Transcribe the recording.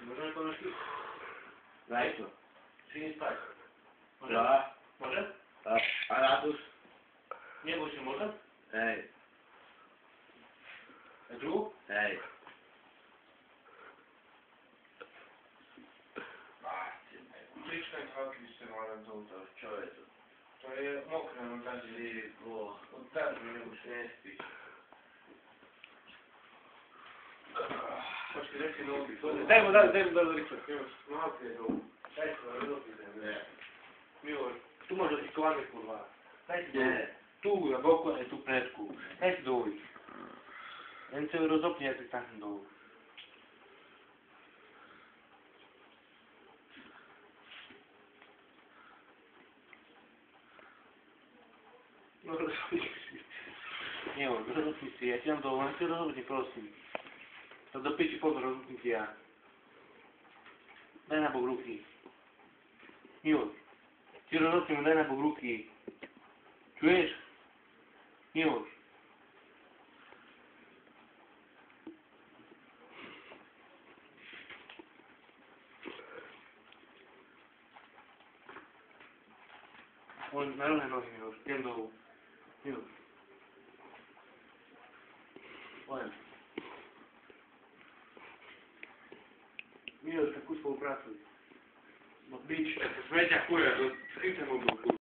Możemy koleżki? Daj to. Czy nie spać? Może? Da. Może? A Ratus? Nie bój się, może? Ej. Tu? Ej. Wyjdźmy dwa listy, ale to Wczoraj to. to jest mokre, no tak Ty, bo... oddarmy, nie muszę. Nie śpisz. Chodź, lecimy do... Daj mu do ryczy. Już, no chodźcie, do... Daj to, Nie. Miłość. Tu może być kołamy, kurwa. Daj tu. Nie. Tu, na boku, a tu prędku. Daj tu dół. Ręce rozopnie, jak tak dół. No rozopnij. Nie, rozopnij się. Ja ci dam do łączy, rozopnij, prosim. To do 5 po rozopnij się ja. Daj na bok ruki. Miłość. Ci rozopnij, daj na bok ruki. Czujesz? Miłość. On na równe nogi już, wiem do... Już. Ładnie. Miłość, tak współpracuj. Bo bić, weź jak chuja, to z kim mogą